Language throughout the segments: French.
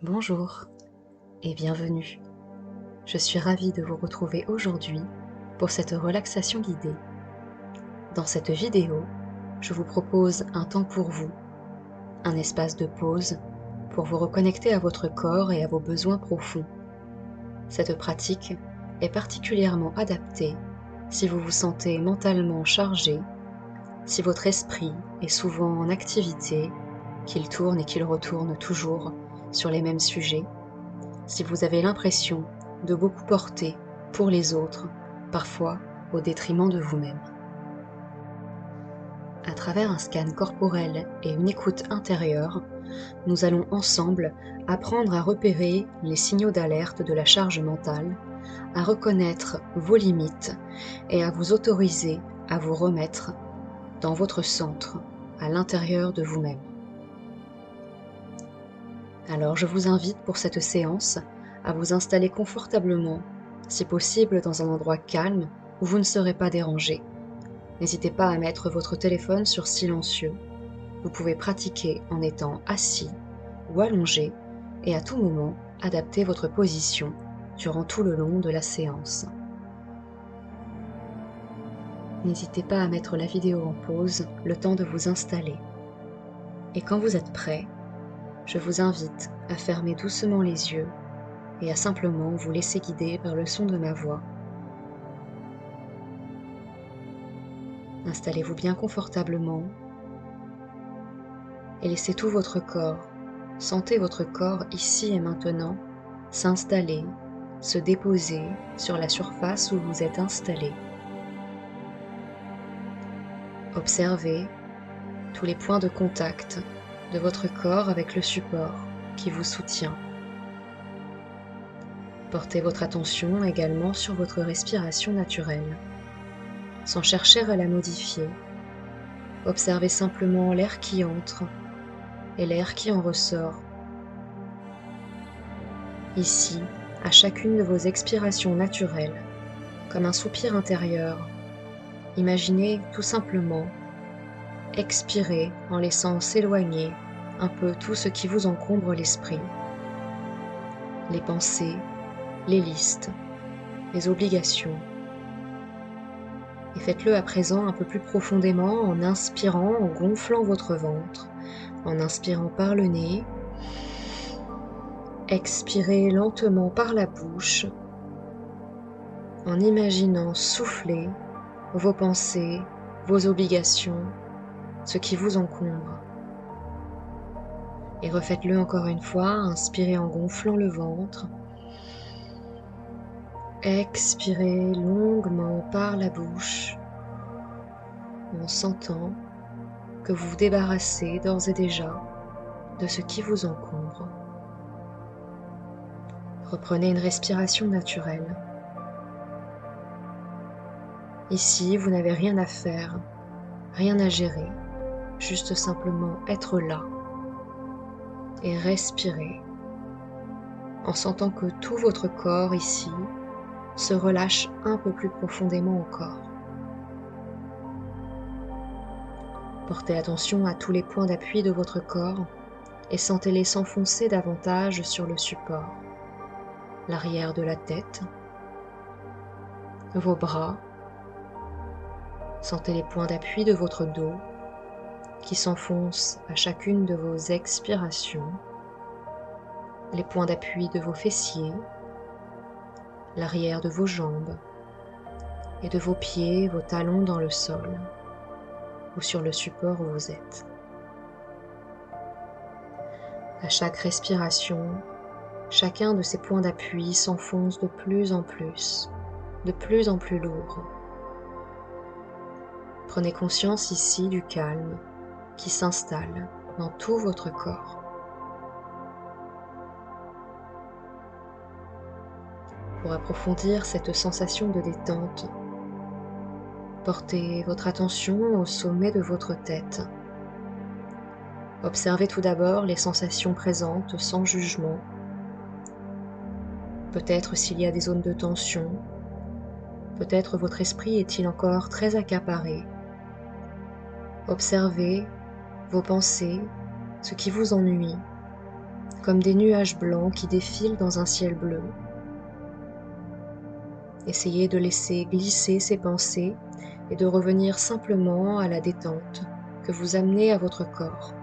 Bonjour et bienvenue. Je suis ravie de vous retrouver aujourd'hui pour cette relaxation guidée. Dans cette vidéo, je vous propose un temps pour vous, un espace de pause pour vous reconnecter à votre corps et à vos besoins profonds. Cette pratique est particulièrement adaptée si vous vous sentez mentalement chargé, si votre esprit est souvent en activité, qu'il tourne et qu'il retourne toujours sur les mêmes sujets, si vous avez l'impression de beaucoup porter pour les autres, parfois au détriment de vous-même. À travers un scan corporel et une écoute intérieure, nous allons ensemble apprendre à repérer les signaux d'alerte de la charge mentale, à reconnaître vos limites et à vous autoriser à vous remettre dans votre centre, à l'intérieur de vous-même. Alors je vous invite pour cette séance à vous installer confortablement, si possible dans un endroit calme où vous ne serez pas dérangé. N'hésitez pas à mettre votre téléphone sur silencieux. Vous pouvez pratiquer en étant assis ou allongé et à tout moment adapter votre position durant tout le long de la séance. N'hésitez pas à mettre la vidéo en pause le temps de vous installer. Et quand vous êtes prêt, je vous invite à fermer doucement les yeux et à simplement vous laisser guider par le son de ma voix. Installez-vous bien confortablement et laissez tout votre corps, sentez votre corps ici et maintenant s'installer, se déposer sur la surface où vous êtes installé. Observez tous les points de contact de votre corps avec le support qui vous soutient. Portez votre attention également sur votre respiration naturelle, sans chercher à la modifier. Observez simplement l'air qui entre et l'air qui en ressort. Ici, à chacune de vos expirations naturelles, comme un soupir intérieur, imaginez tout simplement expirer en laissant s'éloigner un peu tout ce qui vous encombre l'esprit, les pensées, les listes, les obligations. Et faites-le à présent un peu plus profondément en inspirant, en gonflant votre ventre, en inspirant par le nez. Expirez lentement par la bouche, en imaginant souffler vos pensées, vos obligations, ce qui vous encombre. Et refaites-le encore une fois, inspirez en gonflant le ventre. Expirez longuement par la bouche, en sentant que vous vous débarrassez d'ores et déjà de ce qui vous encombre. Reprenez une respiration naturelle. Ici, vous n'avez rien à faire, rien à gérer, juste simplement être là et respirer en sentant que tout votre corps ici se relâche un peu plus profondément encore. Portez attention à tous les points d'appui de votre corps et sentez-les s'enfoncer davantage sur le support. L'arrière de la tête, vos bras, sentez les points d'appui de votre dos qui s'enfoncent à chacune de vos expirations, les points d'appui de vos fessiers, l'arrière de vos jambes et de vos pieds, vos talons dans le sol ou sur le support où vous êtes. À chaque respiration, chacun de ces points d'appui s'enfonce de plus en plus lourd. Prenez conscience ici du calme qui s'installe dans tout votre corps. Pour approfondir cette sensation de détente, portez votre attention au sommet de votre tête. Observez tout d'abord les sensations présentes sans jugement. Peut-être s'il y a des zones de tension, peut-être votre esprit est-il encore très accaparé. Observez vos pensées, ce qui vous ennuie, comme des nuages blancs qui défilent dans un ciel bleu. Essayez de laisser glisser ces pensées et de revenir simplement à la détente que vous amenez à votre corps.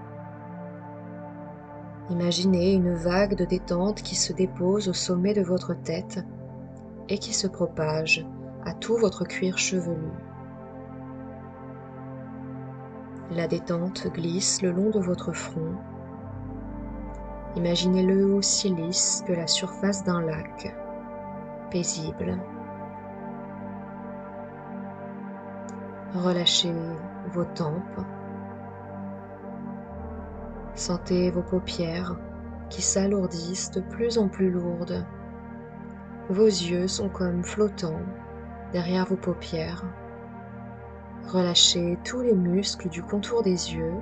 Imaginez une vague de détente qui se dépose au sommet de votre tête et qui se propage à tout votre cuir chevelu. La détente glisse le long de votre front. Imaginez-le aussi lisse que la surface d'un lac, paisible. Relâchez vos tempes. Sentez vos paupières qui s'alourdissent de plus en plus lourdes. Vos yeux sont comme flottants derrière vos paupières. Relâchez tous les muscles du contour des yeux.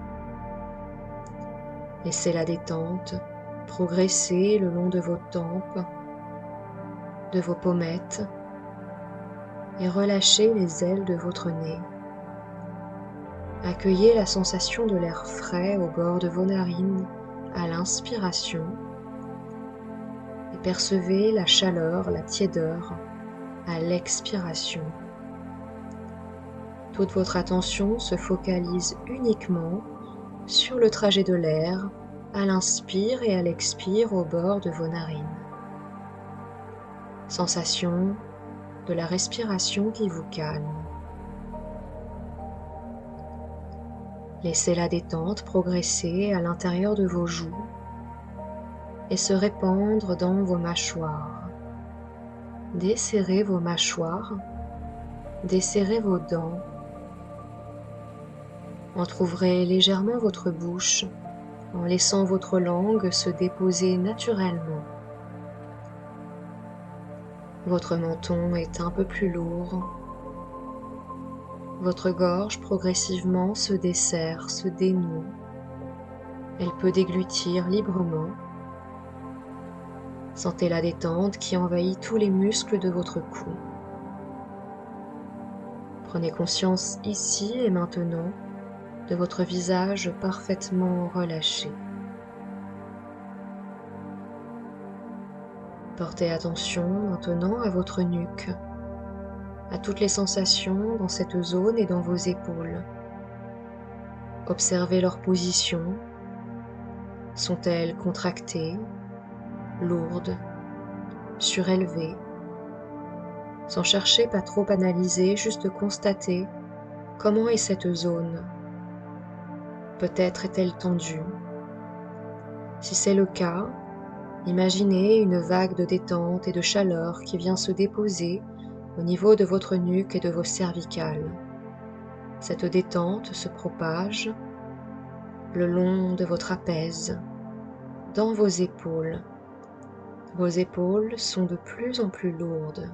Laissez la détente progresser le long de vos tempes, de vos pommettes, et relâchez les ailes de votre nez. Accueillez la sensation de l'air frais au bord de vos narines à l'inspiration et percevez la chaleur, la tiédeur à l'expiration. Toute votre attention se focalise uniquement sur le trajet de l'air à l'inspire et à l'expire au bord de vos narines. Sensation de la respiration qui vous calme. Laissez la détente progresser à l'intérieur de vos joues et se répandre dans vos mâchoires. Desserrez vos mâchoires, desserrez vos dents. Entrouvrez légèrement votre bouche en laissant votre langue se déposer naturellement. Votre menton est un peu plus lourd. Votre gorge progressivement se desserre, se dénoue. Elle peut déglutir librement. Sentez la détente qui envahit tous les muscles de votre cou. Prenez conscience ici et maintenant de votre visage parfaitement relâché. Portez attention maintenant à votre nuque, à toutes les sensations dans cette zone et dans vos épaules. Observez leur position. Sont-elles contractées, lourdes, surélevées? Sans chercher pas trop analyser, juste constater comment est cette zone. Peut-être est-elle tendue. Si c'est le cas, imaginez une vague de détente et de chaleur qui vient se déposer au niveau de votre nuque et de vos cervicales. Cette détente se propage le long de votre trapèze, dans vos épaules. Vos épaules sont de plus en plus lourdes,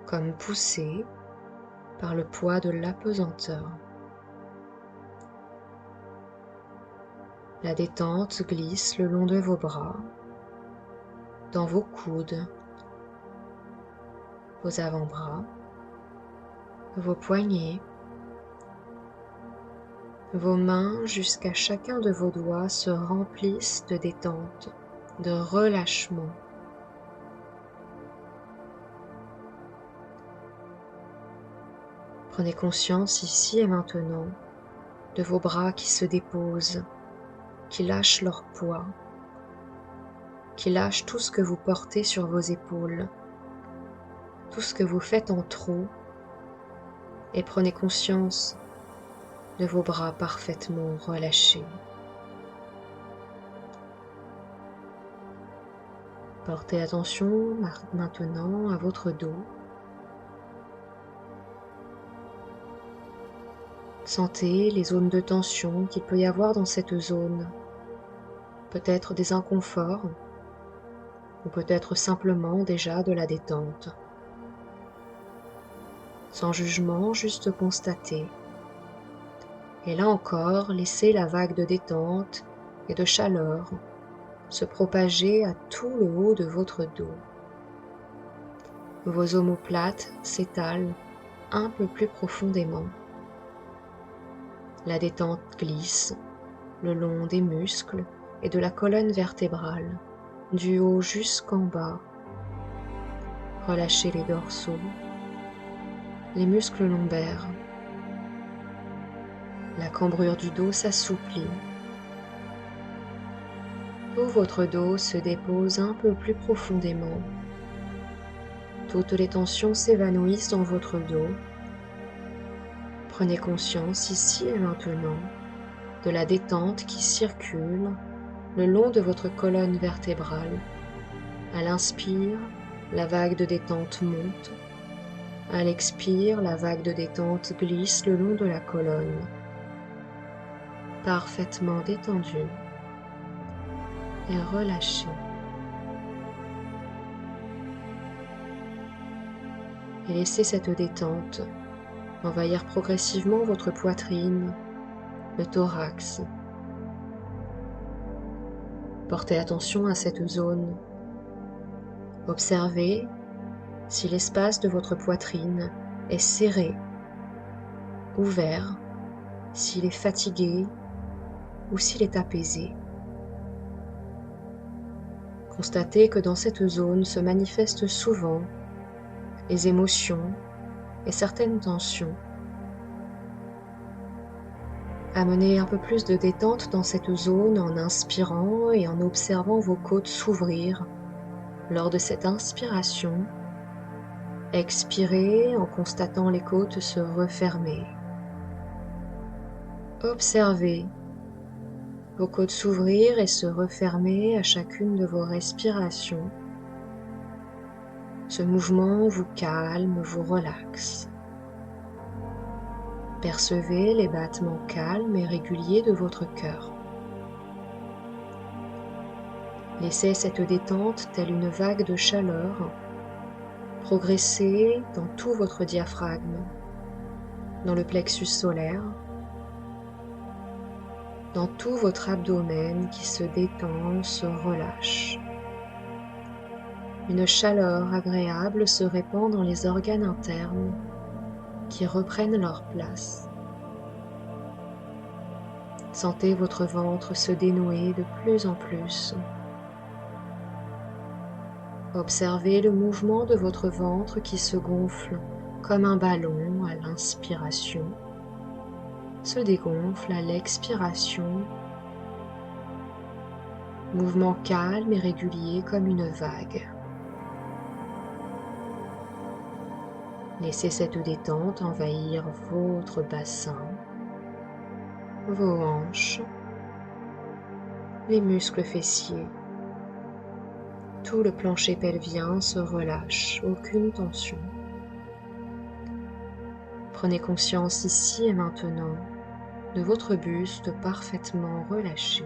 comme poussées par le poids de l'apesanteur. La détente glisse le long de vos bras, dans vos coudes, vos avant-bras, vos poignets, vos mains jusqu'à chacun de vos doigts se remplissent de détente, de relâchement. Prenez conscience ici et maintenant de vos bras qui se déposent, qui lâchent leur poids, qui lâchent tout ce que vous portez sur vos épaules, tout ce que vous faites en trop, et prenez conscience de vos bras parfaitement relâchés. Portez attention maintenant à votre dos. Sentez les zones de tension qu'il peut y avoir dans cette zone. Peut-être des inconforts, ou peut-être simplement déjà de la détente. Sans jugement, juste constater. Et là encore, laissez la vague de détente et de chaleur se propager à tout le haut de votre dos. Vos omoplates s'étalent un peu plus profondément. La détente glisse le long des muscles et de la colonne vertébrale, du haut jusqu'en bas. Relâchez les dorsaux, les muscles lombaires. La cambrure du dos s'assouplit. Tout votre dos se dépose un peu plus profondément. Toutes les tensions s'évanouissent dans votre dos. Prenez conscience ici et maintenant de la détente qui circule le long de votre colonne vertébrale. À l'inspire, la vague de détente monte. À l'expire, la vague de détente glisse le long de la colonne. Parfaitement détendue et relâchée. Et laissez cette détente envahir progressivement votre poitrine, le thorax. Portez attention à cette zone. Observez si l'espace de votre poitrine est serré, ouvert, s'il est fatigué ou s'il est apaisé. Constatez que dans cette zone se manifestent souvent les émotions et certaines tensions. Amenez un peu plus de détente dans cette zone en inspirant et en observant vos côtes s'ouvrir lors de cette inspiration. Expirez en constatant les côtes se refermer. Observez vos côtes s'ouvrir et se refermer à chacune de vos respirations. Ce mouvement vous calme, vous relaxe. Percevez les battements calmes et réguliers de votre cœur. Laissez cette détente telle une vague de chaleur progresser dans tout votre diaphragme, dans le plexus solaire, dans tout votre abdomen qui se détend, se relâche. Une chaleur agréable se répand dans les organes internes qui reprennent leur place. Sentez votre ventre se dénouer de plus en plus. Observez le mouvement de votre ventre qui se gonfle comme un ballon à l'inspiration, se dégonfle à l'expiration. Mouvement calme et régulier comme une vague. Laissez cette détente envahir votre bassin, vos hanches, les muscles fessiers. Tout le plancher pelvien se relâche, aucune tension. Prenez conscience ici et maintenant de votre buste parfaitement relâché.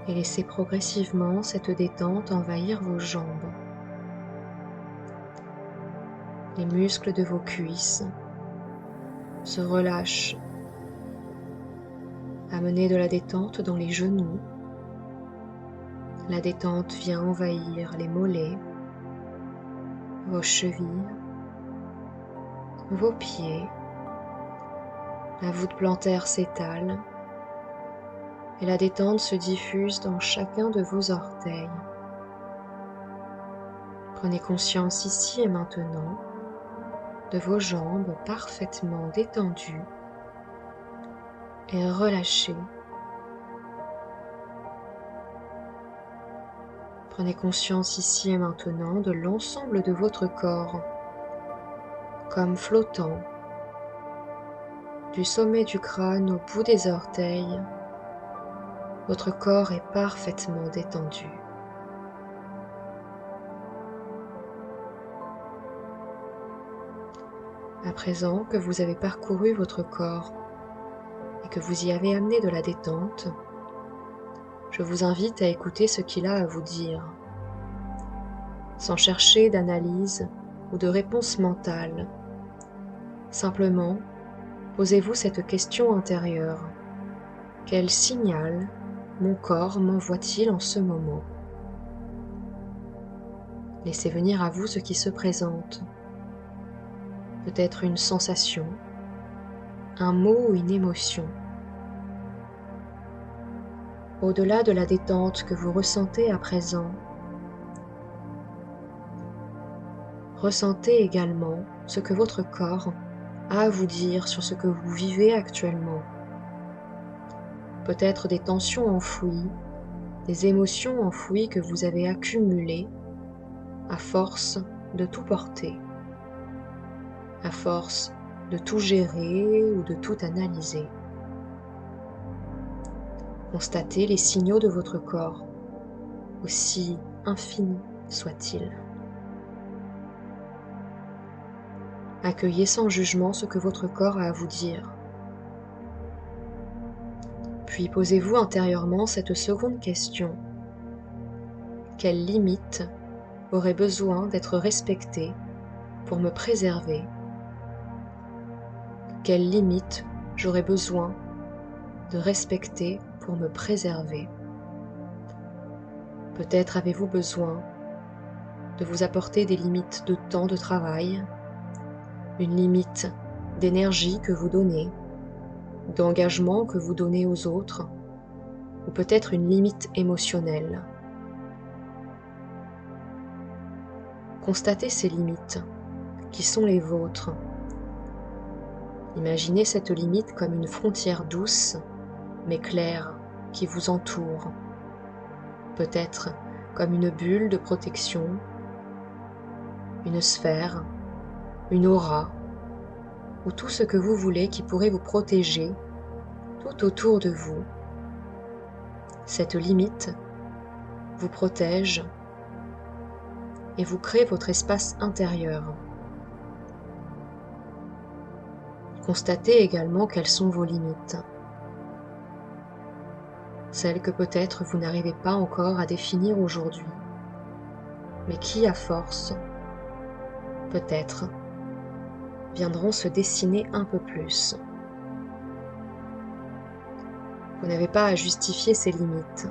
Et laissez progressivement cette détente envahir vos jambes. Les muscles de vos cuisses se relâchent. Amenez de la détente dans les genoux. La détente vient envahir les mollets, vos chevilles, vos pieds. La voûte plantaire s'étale et la détente se diffuse dans chacun de vos orteils. Prenez conscience ici et maintenant de vos jambes parfaitement détendues et relâchées. Prenez conscience ici et maintenant de l'ensemble de votre corps, comme flottant, du sommet du crâne au bout des orteils. Votre corps est parfaitement détendu. À présent que vous avez parcouru votre corps et que vous y avez amené de la détente, je vous invite à écouter ce qu'il a à vous dire, sans chercher d'analyse ou de réponse mentale. Simplement, posez-vous cette question intérieure. Quel signal mon corps m'envoie-t-il en ce moment? Laissez venir à vous ce qui se présente. Peut-être une sensation, un mot ou une émotion. Au-delà de la détente que vous ressentez à présent, ressentez également ce que votre corps a à vous dire sur ce que vous vivez actuellement. Peut-être des tensions enfouies, des émotions enfouies que vous avez accumulées à force de tout porter, à force de tout gérer ou de tout analyser. Constatez les signaux de votre corps, aussi infinis soient-ils. Accueillez sans jugement ce que votre corps a à vous dire. Puis posez-vous intérieurement cette seconde question. Quelle limite aurait besoin d'être respectée pour me préserver? Quelle limite j'aurais besoin de respecter pour me préserver? Peut-être avez-vous besoin de vous apporter des limites de temps de travail, une limite d'énergie que vous donnez, d'engagement que vous donnez aux autres, ou peut-être une limite émotionnelle. Constatez ces limites, qui sont les vôtres. Imaginez cette limite comme une frontière douce, mais claire, qui vous entoure. Peut-être comme une bulle de protection, une sphère, une aura, ou tout ce que vous voulez qui pourrait vous protéger tout autour de vous. Cette limite vous protège et vous crée votre espace intérieur. Constatez également quelles sont vos limites, celles que peut-être vous n'arrivez pas encore à définir aujourd'hui, mais qui, à force, peut-être, viendront se dessiner un peu plus. Vous n'avez pas à justifier ces limites,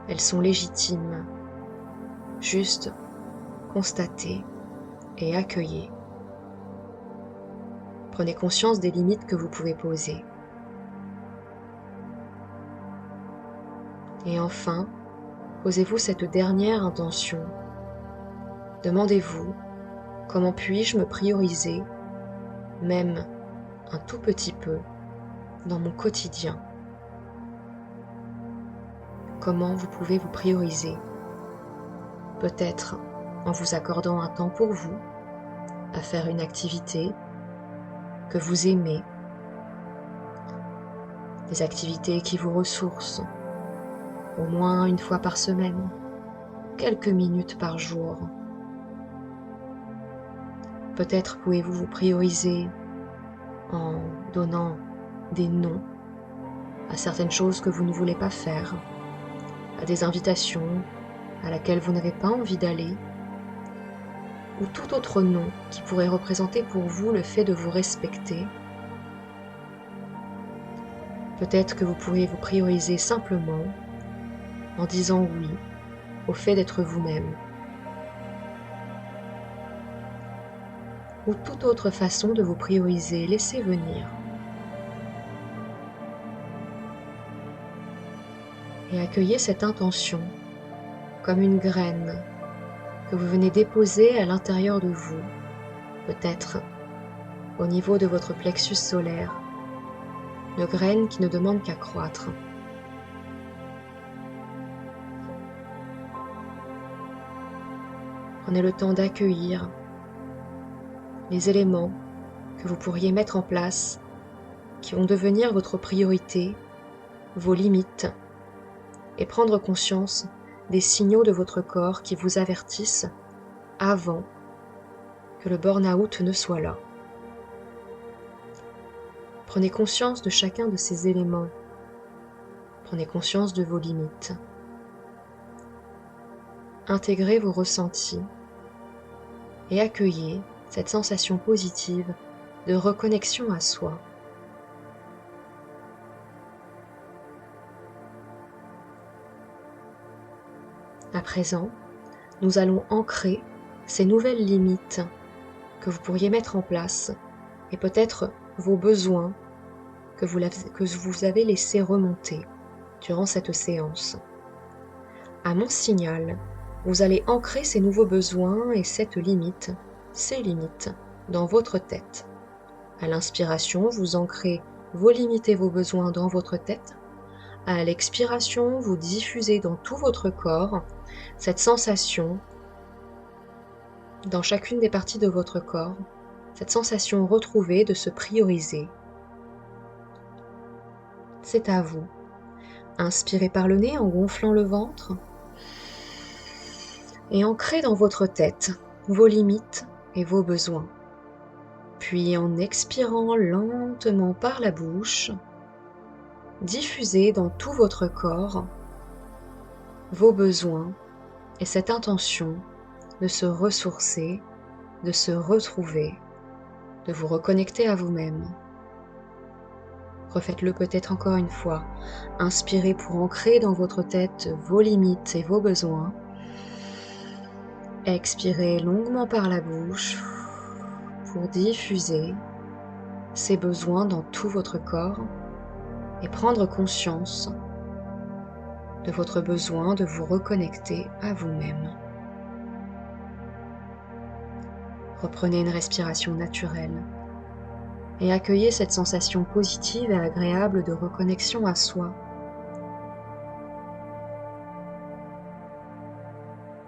elles sont légitimes. Juste constatez et accueillez. Prenez conscience des limites que vous pouvez poser. Et enfin, posez-vous cette dernière intention. Demandez-vous, comment puis-je me prioriser, même un tout petit peu, dans mon quotidien? Comment vous pouvez vous prioriser? Peut-être en vous accordant un temps pour vous, à faire une activité que vous aimez, des activités qui vous ressourcent, au moins une fois par semaine, quelques minutes par jour. Peut-être pouvez-vous vous prioriser en donnant des noms à certaines choses que vous ne voulez pas faire, à des invitations à laquelle vous n'avez pas envie d'aller, ou tout autre nom qui pourrait représenter pour vous le fait de vous respecter. Peut-être que vous pourriez vous prioriser simplement en disant oui au fait d'être vous-même, ou toute autre façon de vous prioriser, laissez venir. Et accueillez cette intention comme une graine que vous venez déposer à l'intérieur de vous, peut-être au niveau de votre plexus solaire, une graine qui ne demande qu'à croître. Prenez le temps d'accueillir les éléments que vous pourriez mettre en place, qui vont devenir votre priorité, vos limites, et prendre conscience des signaux de votre corps qui vous avertissent avant que le burn-out ne soit là. Prenez conscience de chacun de ces éléments. Prenez conscience de vos limites. Intégrez vos ressentis et accueillez cette sensation positive de reconnexion à soi. À présent, nous allons ancrer ces nouvelles limites que vous pourriez mettre en place et peut-être vos besoins que vous avez laissé remonter durant cette séance. À mon signal, vous allez ancrer ces nouveaux besoins et cette limite, ces limites, dans votre tête. À l'inspiration, vous ancrez vos limites et vos besoins dans votre tête. À l'expiration, vous diffusez dans tout votre corps cette sensation, dans chacune des parties de votre corps, cette sensation retrouvée de se prioriser. C'est à vous. Inspirez par le nez en gonflant le ventre et ancrez dans votre tête vos limites et vos besoins. Puis en expirant lentement par la bouche, diffusez dans tout votre corps vos besoins et cette intention de se ressourcer, de se retrouver, de vous reconnecter à vous-même. Refaites-le peut-être encore une fois. Inspirez pour ancrer dans votre tête vos limites et vos besoins. Expirez longuement par la bouche pour diffuser ces besoins dans tout votre corps et prendre conscience de votre besoin de vous reconnecter à vous-même. Reprenez une respiration naturelle et accueillez cette sensation positive et agréable de reconnexion à soi.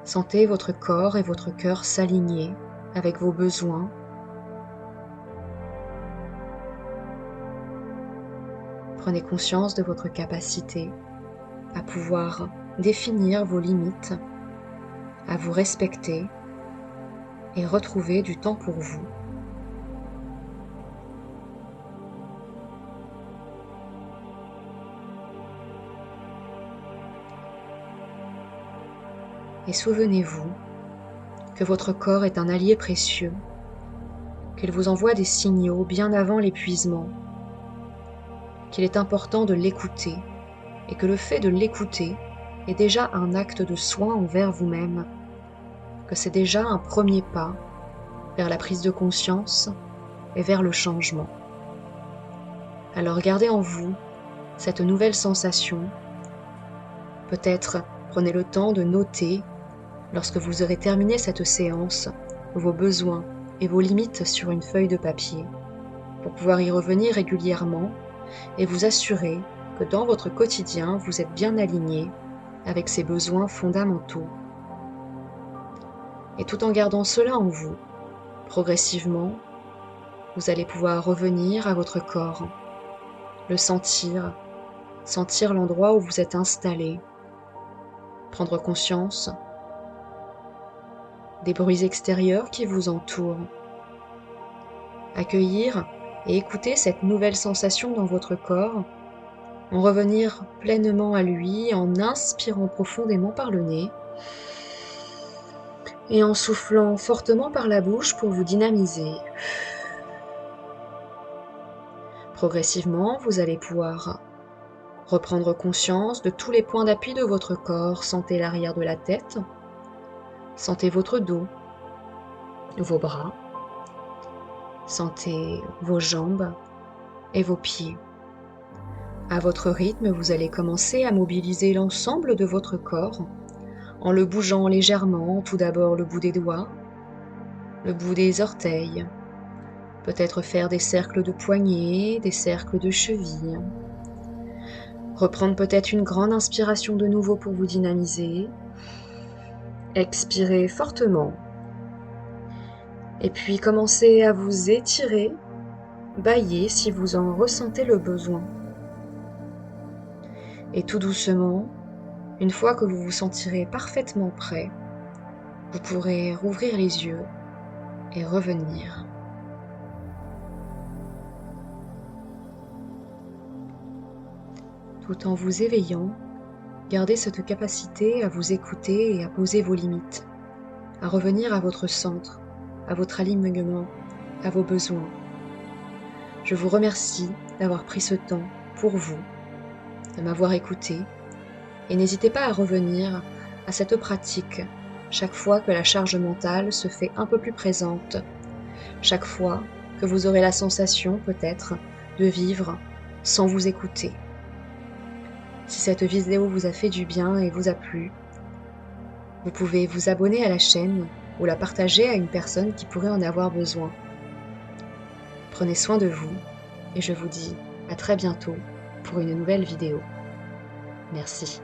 Sentez votre corps et votre cœur s'aligner avec vos besoins. Prenez conscience de votre capacité à pouvoir définir vos limites, à vous respecter et retrouver du temps pour vous. Et souvenez-vous que votre corps est un allié précieux, qu'il vous envoie des signaux bien avant l'épuisement, qu'il est important de l'écouter et que le fait de l'écouter est déjà un acte de soin envers vous-même, que c'est déjà un premier pas vers la prise de conscience et vers le changement. Alors gardez en vous cette nouvelle sensation. Peut-être prenez le temps de noter, lorsque vous aurez terminé cette séance, vos besoins et vos limites sur une feuille de papier, pour pouvoir y revenir régulièrement et vous assurer que dans votre quotidien, vous êtes bien aligné avec ces besoins fondamentaux. Et tout en gardant cela en vous, progressivement, vous allez pouvoir revenir à votre corps, le sentir, sentir l'endroit où vous êtes installé, prendre conscience des bruits extérieurs qui vous entourent, accueillir et écouter cette nouvelle sensation dans votre corps, en revenir pleinement à lui en inspirant profondément par le nez et en soufflant fortement par la bouche pour vous dynamiser. Progressivement, vous allez pouvoir reprendre conscience de tous les points d'appui de votre corps. Sentez l'arrière de la tête, sentez votre dos, vos bras, sentez vos jambes et vos pieds. À votre rythme, vous allez commencer à mobiliser l'ensemble de votre corps en le bougeant légèrement, tout d'abord le bout des doigts, le bout des orteils, peut-être faire des cercles de poignets, des cercles de chevilles. Reprendre peut-être une grande inspiration de nouveau pour vous dynamiser. Expirez fortement. Et puis commencez à vous étirer, bâiller si vous en ressentez le besoin. Et tout doucement, une fois que vous vous sentirez parfaitement prêt, vous pourrez rouvrir les yeux et revenir. Tout en vous éveillant, gardez cette capacité à vous écouter et à poser vos limites, à revenir à votre centre, à votre alignement, à vos besoins. Je vous remercie d'avoir pris ce temps pour vous, de m'avoir écouté, et n'hésitez pas à revenir à cette pratique chaque fois que la charge mentale se fait un peu plus présente, chaque fois que vous aurez la sensation peut-être de vivre sans vous écouter. Si cette vidéo vous a fait du bien et vous a plu, vous pouvez vous abonner à la chaîne ou la partager à une personne qui pourrait en avoir besoin. Prenez soin de vous et je vous dis à très bientôt pour une nouvelle vidéo. Merci.